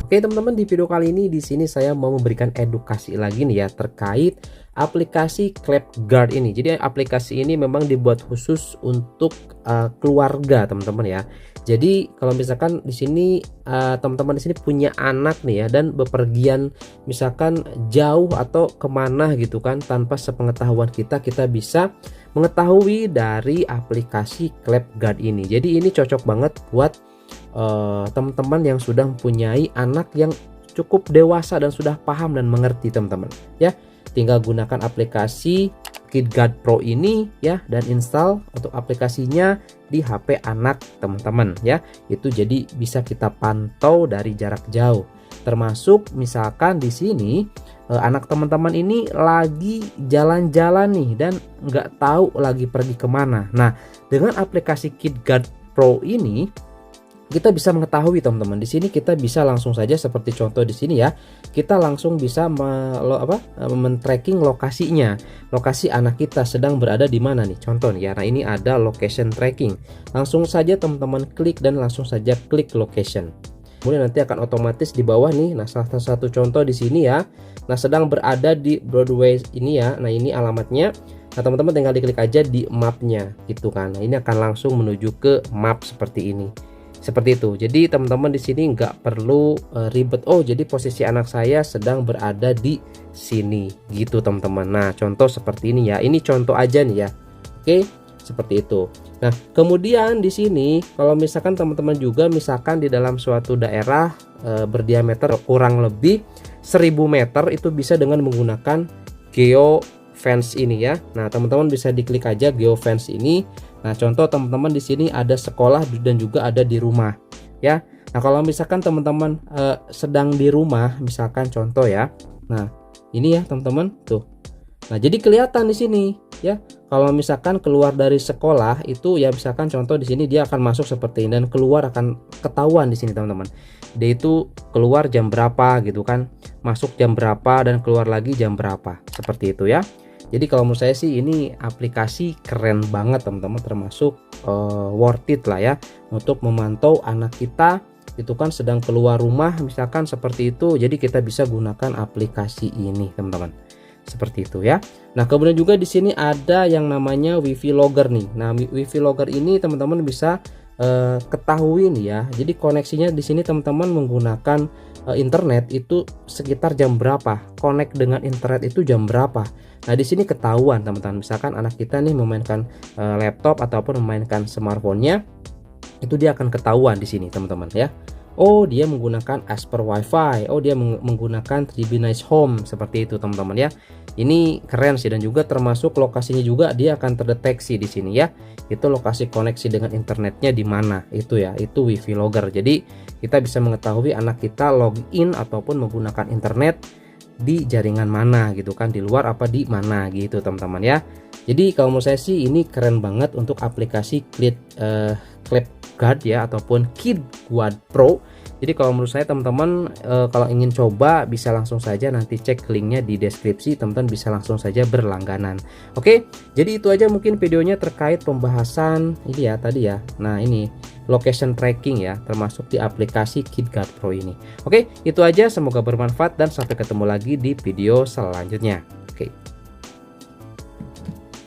Oke teman-teman, di video kali ini di sini saya mau memberikan edukasi lagi nih ya terkait aplikasi ClapGuard ini. Jadi aplikasi ini memang dibuat khusus untuk keluarga teman-teman ya. Jadi kalau misalkan di sini teman-teman di sini punya anak nih ya dan bepergian misalkan jauh atau kemana gitu kan, tanpa sepengetahuan kita bisa mengetahui dari aplikasi ClapGuard ini. Jadi ini cocok banget buat teman-teman yang sudah mempunyai anak yang cukup dewasa dan sudah paham dan mengerti teman-teman ya. Tinggal gunakan aplikasi KidGuard Pro ini ya, dan install untuk aplikasinya di HP anak teman-teman ya. Itu jadi bisa kita pantau dari jarak jauh. Termasuk misalkan di sini anak teman-teman ini lagi jalan-jalan nih dan nggak tahu lagi pergi kemana. Nah, dengan aplikasi KidGuard Pro ini kita bisa mengetahui teman-teman. Di sini kita bisa langsung saja seperti contoh di sini ya. Kita langsung bisa men-tracking lokasinya. Lokasi anak kita sedang berada di mana nih? Contoh nih ya. Nah, ini ada location tracking. Langsung saja teman-teman klik dan langsung saja klik location. Kemudian nanti akan otomatis di bawah nih. Nah, salah satu contoh di sini ya. Nah, sedang berada di Broadway ini ya. Nah, ini alamatnya. Nah, teman-teman tinggal diklik aja di mapnya gitu kan. Nah, ini akan langsung menuju ke map seperti ini. Seperti itu. Jadi teman-teman di sini nggak perlu ribet. Oh, jadi posisi anak saya sedang berada di sini gitu teman-teman. Nah, contoh seperti ini ya. Ini contoh aja nih ya. Oke, seperti itu. Nah, kemudian di sini kalau misalkan teman-teman juga misalkan di dalam suatu daerah berdiameter kurang lebih 1000 meter, itu bisa dengan menggunakan geofence ini ya. Nah, teman-teman bisa diklik aja geofence ini. Nah, contoh teman-teman di sini ada sekolah dan juga ada di rumah ya. Nah, kalau misalkan teman-teman sedang di rumah misalkan contoh ya. Nah, ini ya teman-teman tuh. Nah, jadi kelihatan di sini ya. Kalau misalkan keluar dari sekolah itu ya, misalkan contoh di sini dia akan masuk seperti ini dan keluar akan ketahuan di sini teman-teman. Dia itu keluar jam berapa gitu kan. Masuk jam berapa dan keluar lagi jam berapa. Seperti itu ya. Jadi kalau menurut saya sih ini aplikasi keren banget teman-teman, termasuk worth it lah ya untuk memantau anak kita itu kan sedang keluar rumah misalkan seperti itu. Jadi kita bisa gunakan aplikasi ini teman-teman. Seperti itu ya. Nah, kemudian juga di sini ada yang namanya Wi-Fi logger nih. Nah, Wi-Fi logger ini teman-teman bisa ketahui nih ya. Jadi koneksinya di sini teman-teman menggunakan internet itu sekitar jam berapa, connect dengan internet itu jam berapa. Nah, di sini ketahuan teman-teman. Misalkan anak kita nih memainkan laptop ataupun memainkan smartphone-nya, itu dia akan ketahuan di sini teman-teman ya. Oh, dia menggunakan Asper Wi-Fi. Oh, dia menggunakan 3B Nice Home seperti itu teman-teman ya. Ini keren sih, dan juga termasuk lokasinya juga dia akan terdeteksi di sini ya. Itu lokasi koneksi dengan internetnya di mana itu ya. Itu Wi-Fi logger. Jadi kita bisa mengetahui anak kita login ataupun menggunakan internet di jaringan mana gitu kan, di luar apa di mana gitu teman-teman ya. Jadi kalau menurut saya sih ini keren banget untuk aplikasi ClapGuard ya ataupun KidGuard Pro. Jadi kalau menurut saya teman-teman kalau ingin coba bisa langsung saja nanti cek linknya di deskripsi, teman-teman bisa langsung saja berlangganan. Oke, jadi itu aja mungkin videonya terkait pembahasan ini ya tadi ya. Nah, ini location tracking ya, termasuk di aplikasi KidGuard Pro ini. Oke, itu aja, semoga bermanfaat dan sampai ketemu lagi di video selanjutnya. Oke.